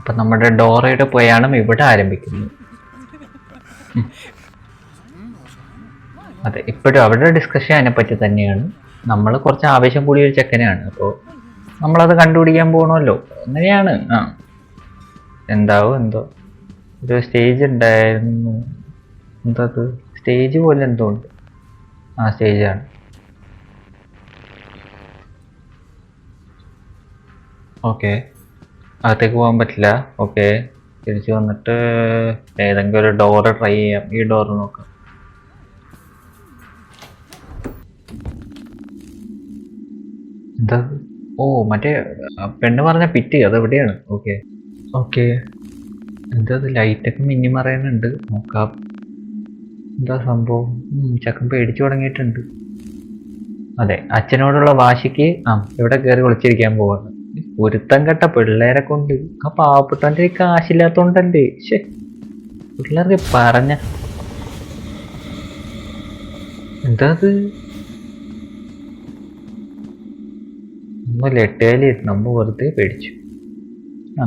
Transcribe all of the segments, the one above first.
അപ്പൊ നമ്മുടെ ഡോറയുടെ പോയാണ് ഇവിടെ ആരംഭിക്കുന്നത്. അതെ, ഇപ്പോഴും അവരുടെ ഡിസ്കഷൻ അതിനെപ്പറ്റി തന്നെയാണ്. നമ്മൾ കുറച്ച് ആവേശം കൂടിയ ഒരു ചെക്കനാണ്, അപ്പോൾ നമ്മളത് കണ്ടുപിടിക്കാൻ പോകണമല്ലോ. അങ്ങനെയാണ്. എന്താവും എന്തോ ഒരു സ്റ്റേജ് ഉണ്ടായിരുന്നു. എന്താ സ്റ്റേജ് പോലെ എന്തോ ഉണ്ട്. സ്റ്റേജാണ്. ഓക്കെ, അകത്തേക്ക് പോകാൻ പറ്റില്ല. ഓക്കെ, തിരിച്ചു വന്നിട്ട് ഏതെങ്കിലും ഒരു ഡോറ് ട്രൈ ചെയ്യാം. ഈ ഡോറ് നോക്കാം. എന്താ? ഓ, മറ്റേ പെണ്ണ് പറഞ്ഞ പിറ്റി അതെവിടെയാണ്? Okay okay. എന്താ ലൈറ്റൊക്കെ മിന്നി മറയുന്നുണ്ട്. നോക്കാം എന്താ സംഭവം. ചക്കൻ പേടിച്ചു തുടങ്ങിയിട്ടുണ്ട്. അതെ, അച്ഛനോടുള്ള വാശിക്ക് ഇവിടെ കയറി ഒളിച്ചിരിക്കാൻ പോവാണ്. ഒരുത്തം കെട്ട പിള്ളേരെ കൊണ്ട്. ആ പാവപ്പെട്ടവന്റെ കാശില്ലാത്തോണ്ടല്ലേ. പിള്ളേർക്ക് പറഞ്ഞ എന്താ ഒന്നുമില്ല, എട്ടേലി നമ്മ വെറുതെ പേടിച്ചു.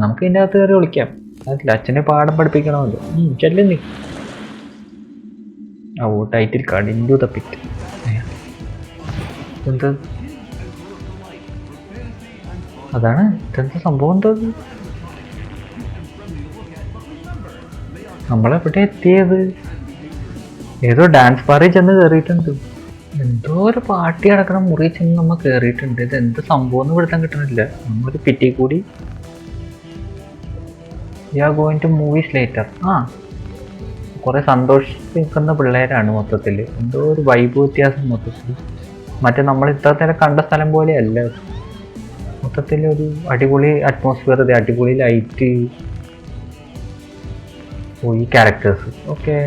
നമുക്ക് ഇതിൻ്റെ അകത്ത് കയറി വിളിക്കാം. അതില്ല, അച്ഛനെ പാഠം പഠിപ്പിക്കണമല്ലോ. ചെല്ലും നീ. ടൈറ്റിൽ കടിഞ്ഞു തപ്പിട്ട്. എന്താ അതാണ്? ഇതെന്താ സംഭവം? എന്താ നമ്മളെവിടെ എത്തിയത്? ഏതോ ഡാൻസ് പാറിൽ ചെന്ന് കയറിയിട്ടുണ്ട്. എന്തോ ഒരു പാർട്ടി നടക്കണ മുറി ചെന്ന് നമ്മൾ കയറിയിട്ടുണ്ട്. ഇത് എന്ത് സംഭവം എന്ന് പിടുത്തം കിട്ടണില്ല. നമ്മളൊരു പിറ്റി കൂടി ഗോയിങ് ടു മൂവീസ് ലേറ്റർ. കുറെ സന്തോഷിക്കുന്ന പിള്ളേരാണ് മൊത്തത്തിൽ. എന്തോ ഒരു വൈബ് വ്യത്യാസം മൊത്തത്തിൽ. മറ്റേ നമ്മൾ ഇത്രത്തേരം കണ്ട സ്ഥലം പോലെയല്ല. മൊത്തത്തിൽ ഒരു അടിപൊളി അറ്റ്മോസ്ഫിയർ, അടിപൊളി ലൈറ്റ്, ഈ ക്യാരക്ടേഴ്സ്. ഓക്കെ,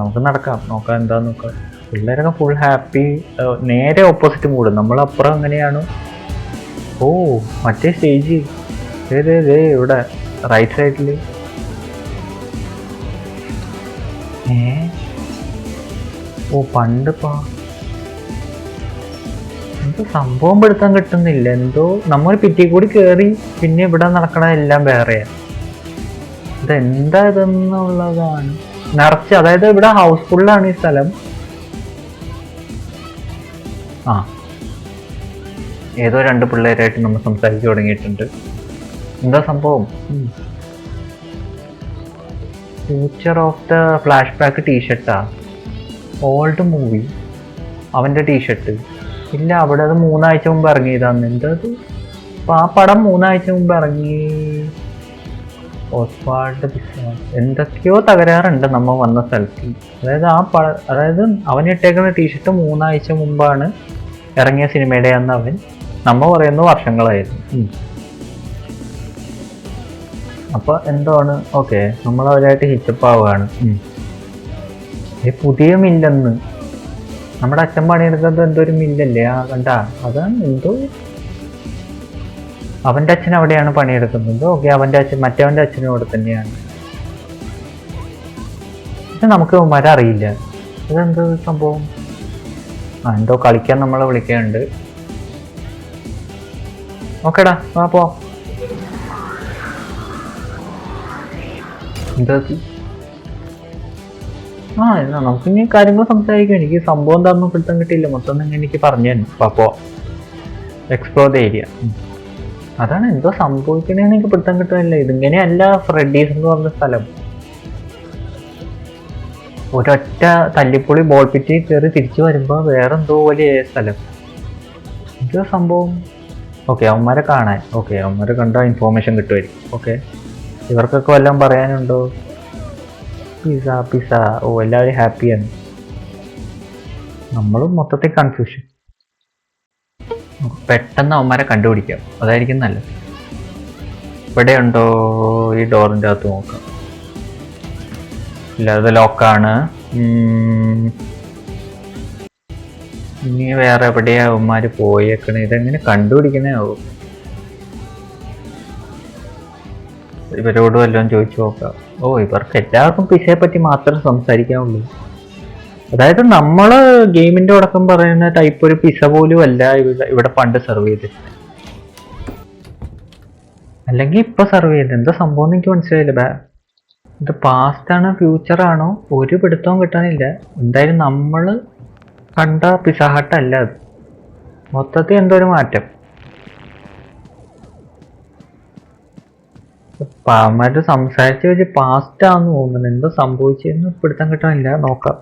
നമുക്ക് നടക്കാം, നോക്കാം എന്താന്ന് നോക്കാം. പിള്ളേരൊക്കെ ഫുൾ ഹാപ്പി. നേരെ ഓപ്പോസിറ്റ് മൂഡ്. നമ്മളപ്പുറം എങ്ങനെയാണ്? മറ്റേ സ്റ്റേജ് ഇവിടെ റൈറ്റ് സൈഡിൽ. പണ്ട് എന്തോ സംഭവം പെടുത്താൻ കിട്ടുന്നില്ല. എന്തോ നമ്മൾ പിറ്റി കൂടി കയറി. പിന്നെ ഇവിടെ നടക്കണ എല്ലാം വേറെയാ. ഇതെന്താ ഇതെന്നുള്ളതാണ് നിറച്ച്. അതായത് ഇവിടെ ഹൗസ്ഫുള്ളാണ് ഈ സ്ഥലം. ഏതോ രണ്ട് പിള്ളേരായിട്ട് നമ്മൾ സംസാരിച്ചു തുടങ്ങിയിട്ടുണ്ട്. എന്താ സംഭവം? Future of the flash back ടീഷർട്ടാ. Old movie. അവൻ്റെ ടീഷർട്ട് ഇല്ല, അവിടെ അത് 3 ആഴ്ച മുമ്പ് ഇറങ്ങിയതാണ്. എന്താ അത്? അപ്പൊ ആ പടം 3 ആഴ്ച മുമ്പ് ഇറങ്ങി. എന്തൊക്കെയോ തകരാറുണ്ട് നമ്മ വന്ന സ്ഥലത്ത്. അതായത് അവൻ ഇട്ടേക്കുന്ന ടീഷർട്ട് 3 ആഴ്ച മുമ്പാണ് ഇറങ്ങിയ സിനിമയുടെ അന്ന് അവൻ നമ്മ പറയുന്ന വർഷങ്ങളായിരുന്നു. അപ്പൊ എന്താണ്? ഓക്കെ, നമ്മൾ അവരായിട്ട് ഹിച്ചപ്പ് ആവുകയാണ്. പുതിയ മില്ലെന്ന് നമ്മുടെ അച്ഛൻ പണിയെടുക്കുന്നത് എന്തോ ഒരു മില്ലല്ലേ? കണ്ടാ, അതാണ് എന്തോ. അവന്റെ അച്ഛൻ അവിടെയാണ് പണിയെടുക്കുന്നത്. ഓക്കെ, അവന്റെ അച്ഛൻ മറ്റവന്റെ അച്ഛനും അവിടെ തന്നെയാണ്. പക്ഷെ നമുക്ക് മരം അറിയില്ല. ഇതെന്തോ സംഭവം? എന്തോ കളിക്കാൻ നമ്മളെ വിളിക്കാനുണ്ട്. ഓക്കേടാ, പോ. എന്താ നമുക്കിനി കാര്യങ്ങൾ സംസാരിക്കാം. എനിക്ക് സംഭവം എന്താണെന്ന് പിടുത്തം കിട്ടിയില്ല. മൊത്തം എനിക്ക് പറഞ്ഞു തന്നെ. പോ, എക്സ്പ്ലോർ ദ ഏരിയ. അതാണ് എന്തോ സംഭവിക്കണേന്ന് എനിക്ക് പിടുത്തം കിട്ടുന്നില്ല. ഇതിങ്ങനെയല്ല ഫ്രെഡീസ് എന്ന് പറഞ്ഞ സ്ഥലം. ഒരൊറ്റ തല്ലിപ്പൊളി ബോൾ പിറ്റി കയറി തിരിച്ചു വരുമ്പോ വേറെന്തോ വലിയ സ്ഥലം. എന്തോ സംഭവം? ഓക്കെ, അവന്മാരെ കാണാൻ. ഓക്കെ, അവന്മാരെ കണ്ടാൽ ഇൻഫോർമേഷൻ കിട്ടുമായിരിക്കും. ഓക്കെ, ഇവർക്കൊക്കെ വല്ലതും പറയാനുണ്ടോ? പിസ. എല്ലാവരും ഹാപ്പിയാണ്. നമ്മളും മൊത്തത്തിൽ കൺഫ്യൂഷൻ. പെട്ടെന്ന് അവന്മാരെ കണ്ടുപിടിക്കാം, അതായിരിക്കും നല്ലത്. ഇവിടെ ഉണ്ടോ? ഈ ഡോറിൻ്റെ അകത്ത് നോക്കാം. ഇല്ല, അത് ലോക്കാണ്. ഇനി വേറെ എവിടെയാ അവന്മാര് പോയേക്കണേ? ഇതെങ്ങനെ കണ്ടുപിടിക്കണേ ആവും? ഇവരോട് വല്ലതും ചോദിച്ചു നോക്കാം. ഇവർക്ക് എല്ലാവർക്കും പിസയെ പറ്റി മാത്രമേ സംസാരിക്കാവുള്ളൂ. അതായത് നമ്മള് ഗെയിമിന്റെ തുടക്കം പറയുന്ന ടൈപ്പ് ഒരു പിസ പോലും അല്ല ഇവിടെ പണ്ട് സെർവ് ചെയ്തിട്ട്. അല്ലെങ്കിൽ ഇപ്പൊ സർവ് ചെയ്ത് എന്താ സംഭവം എനിക്ക് മനസ്സിലായില്ല. ഇത് പാസ്റ്റ് ആണോ ഫ്യൂച്ചർ ആണോ ഒരു പിടുത്തവും കിട്ടാനില്ല. എന്തായാലും നമ്മള് കണ്ട പിസഹട്ട് അല്ല അത്. മൊത്തത്തിൽ എന്തോ ഒരു മാറ്റം. അവന്മാര് സംസാരിച്ച് വെച്ച് പാസ്റ്റ് ആണെന്ന് തോന്നുന്നു. എന്തോ സംഭവിച്ചെന്ന് പിടുത്തം കിട്ടാനില്ല. നോക്കാം.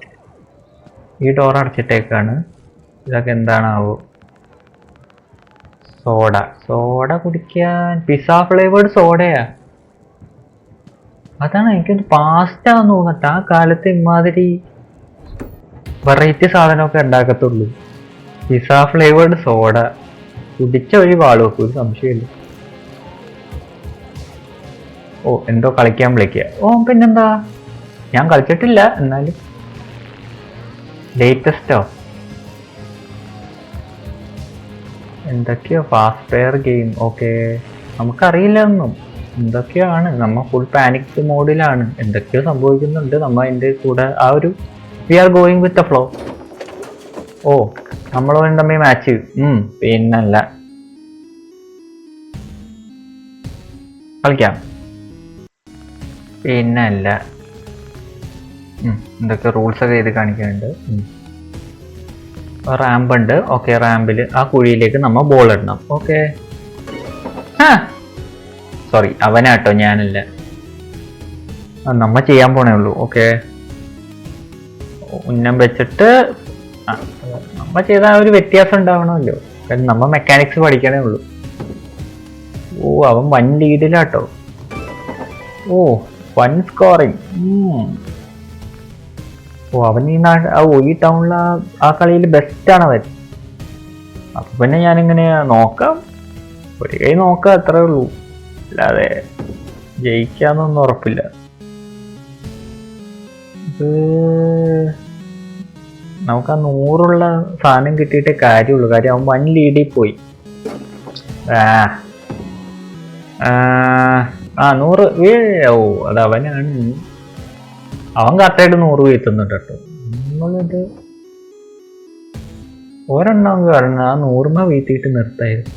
ഈ ഡോർ അടച്ചിട്ടേക്കാണ്. ഇതൊക്കെ എന്താണാവോ? സോഡ കുടിക്കാൻ. പിസ്സ ഫ്ലേവേർഡ് സോഡയാ. അതാണ് എനിക്കൊന്ന് പാസ്റ്റ് ആണെന്ന് തോന്നട്ടെ. ആ കാലത്ത് ഇമാതിരി വെറൈറ്റി സാധനമൊക്കെ ഉണ്ടാക്കത്തുള്ളൂ. പിസ്സ ഫ്ലേവേർഡ് സോഡ കുടിച്ച വഴി വാളുവെക്കും, ഒരു സംശയമില്ല. ഓ എന്തോ കളിക്കാൻ വിളിക്കുക. ഓ പിന്നെന്താ, ഞാൻ കളിച്ചിട്ടില്ല. എന്നാലും ലേറ്റസ്റ്റോ എന്തൊക്കെയോ ഫാസ്റ്റ് ഫെയർ ഗെയിം. ഓക്കെ, നമുക്കറിയില്ല ഒന്നും. എന്തൊക്കെയാണ്, നമ്മ ഫുൾ പാനിക് മോഡിലാണ്. എന്തൊക്കെയോ സംഭവിക്കുന്നുണ്ട്. നമ്മ അതിൻ്റെ കൂടെ ആ ഒരു we are going with the flow. ഓ നമ്മൾ തമ്മിൽ മാച്ച്. പിന്നല്ല, കളിക്കാം. പിന്നല്ല, എന്തൊക്കെ റൂൾസ് ഒക്കെ എഴുതി കാണിക്കുന്നുണ്ട്. റാമ്പ് ഉണ്ട്. ഓക്കെ, റാമ്പിൽ ആ കുഴിയിലേക്ക് നമ്മ ബോൾ ഇടണം. ഓക്കെ, സോറി അവനാട്ടോ, ഞാനല്ല. നമ്മ ചെയ്യാൻ പോണേ ഉള്ളൂ. ഓക്കെ, ഉന്നം വെച്ചിട്ട് നമ്മ ചെയ്ത ഒരു വ്യത്യാസം ഉണ്ടാവണമല്ലോ. കാരണം നമ്മ മെക്കാനിക്സ് പഠിക്കണേ ഉള്ളൂ. ഓ അവൻ വൻ ലീഡിലാട്ടോ. ഓ വൻ സ്കോറിങ്. ഓ അവൻ ഈ ടൗണിലെ ആ കളിയിൽ ബെസ്റ്റാണ് അവൻ. അപ്പൊ പിന്നെ ഞാനിങ്ങനെ നോക്കാം, ഒരു കൈ നോക്കാം, അത്രേ ഉള്ളൂ. അല്ലാതെ ജയിക്കാന്നൊന്നും ഉറപ്പില്ല. ഇത് നമുക്ക് ആ 100 സാധനം കിട്ടിയിട്ടേ കാര്യമുള്ളൂ. കാര്യം അവൻ വൻ ലീഡിൽ പോയി. 100 ഓ അത് അവനാണ്. അവൻ കറക്റ്റായിട്ട് 100 വീഴ്ത്തുന്നുണ്ട് കേട്ടോ. നമ്മളിത് ഒരെണ്ണം കാരണം ആ 100 വീഴ്ത്തിയിട്ട് നിർത്തായിരുന്നു.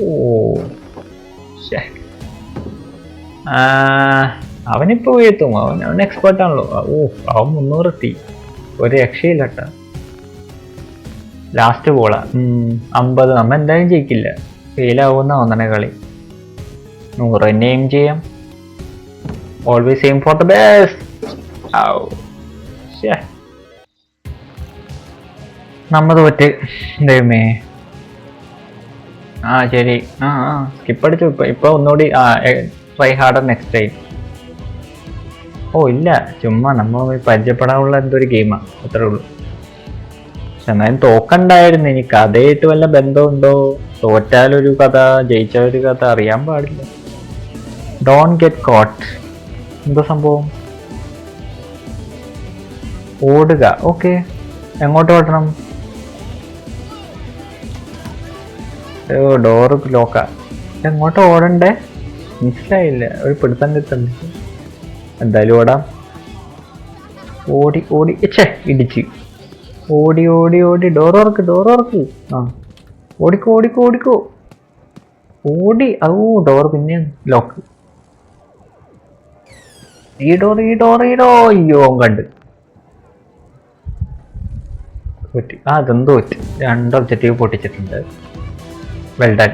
ഓ അവനിപ്പോ വീഴ്ത്തും. അവൻ എക്സ്പേർട്ട് ആണല്ലോ. ഓ അവൻ 300 എത്തി. ഒരു രക്ഷയില്ലട്ട. ലാസ്റ്റ് ബോളാ. 50. നമ്മ എന്തായാലും ജയിക്കില്ല, ഫെയിലാവുന്ന ഒന്നനെ കളി. 100 തന്നെ എയിം ചെയ്യാം. Always aim for the best. നമ്മ തോറ്റ്. ദൈവമേ. ശരി. സ്കിപ്പ് അടിച്ചു. ഇപ്പൊ ഒന്നുകൂടി ട്രൈ ഹാർഡർ നെക്സ്റ്റ് ടൈം. ഓ ഇല്ല, ചുമ്മാ നമ്മ പരിചയപ്പെടാനുള്ള എന്തൊരു ഗെയിമാ, അത്രേ ഉള്ളൂ. പക്ഷെ എന്നാലും തോക്കണ്ടായിരുന്നു. ഇനി കഥയായിട്ട് വല്ല ബന്ധമുണ്ടോ? തോറ്റാലൊരു കഥ, ജയിച്ചാലൊരു കഥ, അറിയാൻ പാടില്ല. Don't get caught. എന്താ സംഭവം? ഓടുക. ഓക്കെ, എങ്ങോട്ട് ഓടണം? ഡോറ് ലോക്കാ. എങ്ങോട്ട് ഓടണ്ടേ മനസ്സിലായില്ല. ഒരു പിടുത്തം കിട്ടുന്നുണ്ട്. എന്തായാലും ഓടാം. ഓടി ഇടിച്ച്. ഓടി ഡോർ ഓർക്ക്. ഓടിക്കോ. ഓടി. ഡോർ പിന്നെ ലോക്ക്. ഈ ഡോർ. അയ്യോ കണ്ട് പറ്റി. അതെന്തോ പറ്റി. 2 ഒബ്ജക്റ്റീവ് പൊട്ടിച്ചിട്ടുണ്ട്. വെൽഡൻ.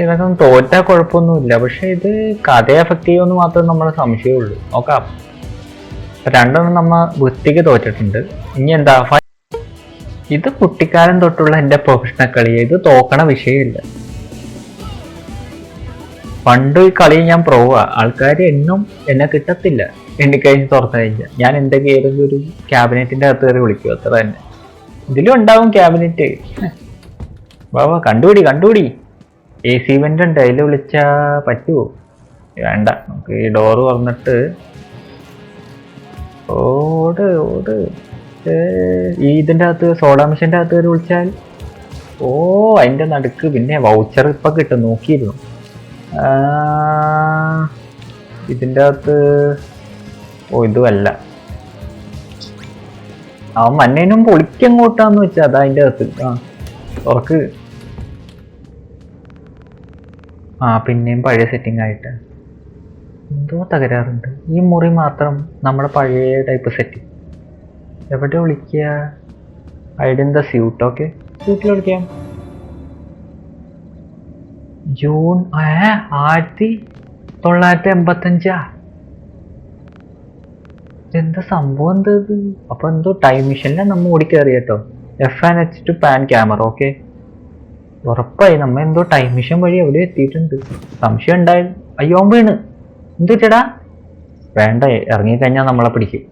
ഇതൊക്കെ തോറ്റാ കുഴപ്പമൊന്നുമില്ല. പക്ഷെ ഇത് കഥയെ എഫക്ട് ചെയ്യുമെന്ന് മാത്രമേ നമ്മളെ സംശയമുള്ളൂ. നോക്കാം. 2 നമ്മ വൃത്തിക്ക് തോറ്റിട്ടുണ്ട്. ഇനി എന്താ? ഇത് കുട്ടിക്കാലം തൊട്ടുള്ള എന്റെ പ്രൊഫഷണൽ കളി. ഇത് തോക്കണ വിഷയമില്ല. പണ്ട് ഈ കളി ഞാൻ പ്രോവാ. ആൾക്കാർ എന്നെ കിട്ടത്തില്ല. എണ്ണിക്കഴിഞ്ഞ് തുറന്നു കഴിഞ്ഞാൽ ഞാൻ എന്തൊക്കെ ഏതെങ്കിലും ഒരു ക്യാബിനറ്റിന്റെ അകത്ത് കയറി വിളിക്കും, അത്ര തന്നെ. ഇതിലും ഉണ്ടാവും ക്യാബിനറ്റ്. വാ കണ്ടുപിടി. AC വെന്റ് ഉണ്ട്, അതിൽ വിളിച്ചാ പറ്റുമോ? വേണ്ട, നമുക്ക് ഈ ഡോറ് തുറന്നിട്ട് ഓട്. ഇതിന്റെ അകത്ത് സോഡാ മെഷീന്റെ അകത്ത് കയറി വിളിച്ചാൽ അതിന്റെ നടുക്ക്. പിന്നെ വൗച്ചർ ഇപ്പൊ കിട്ടും, നോക്കിയിരുന്നു. ഇതിന്റെ അകത്ത് ഇതുമല്ല. അവൻ മന്നേനും പൊളിക്കങ്ങോട്ടാന്ന് വെച്ചാ അതാ അതിന്റെ അകത്ത്. തുറക്ക്. ആ പിന്നെയും പഴയ സെറ്റിംഗ് ആയിട്ട് എന്തോ തകരാറുണ്ട്. ഈ മുറി മാത്രം നമ്മുടെ പഴയ ടൈപ്പ് സെറ്റിംഗ്. എവിടെ വിളിക്കുക? Hide in the suite. Okay, സ്യൂട്ടിൽ വിളിക്കാം. ജൂൺ 1985. എന്താ സംഭവം? എന്താ ഇത്? അപ്പൊ എന്തോ ടൈം മിഷനിലാണ് നമ്മ ഓടിക്കേറി കേട്ടോ. FNH to pan camera. Okay, ഉറപ്പായി നമ്മ എന്തോ ടൈം മിഷൻ വഴി എവിടെ എത്തിയിട്ടുണ്ട്. സംശയം ഉണ്ടായിരുന്നു. അയ്യോ വീണ്. എന്ത് ചേടാ? വേണ്ട, ഇറങ്ങിക്കഴിഞ്ഞാൽ നമ്മളെ പിടിക്കും.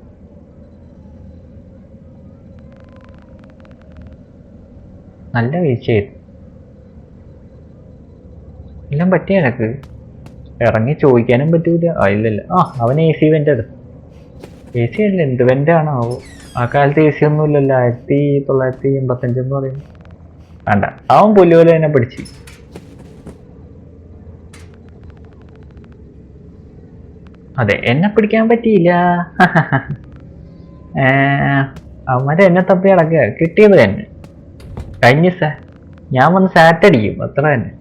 നല്ല വീഴ്ചയായിരുന്നു. എല്ലാം പറ്റിയ എനക്ക് ഇറങ്ങി ചോദിക്കാനും പറ്റൂല. ഇല്ലല്ല. അവൻ AC വെന്റ് എടുത്തു. AC അല്ല, എന്ത് വെന്റാണോ? ആ കാലത്ത് AC ഒന്നും ഇല്ലല്ലോ. 1985 എന്ന് പറയുന്നു. വേണ്ട, അവൻ പുല്ലുപോലെ എന്നെ പിടിച്ച്. അതെ, എന്നെ പിടിക്കാൻ പറ്റിയില്ല. അവന്മാരെ എന്നെ തപ്പി അടക്കുക. കിട്ടിയത് തന്നെ. കഴിഞ്ഞ ഞാൻ വന്ന് സാറ്റ് അടിക്കും, അത്ര തന്നെ.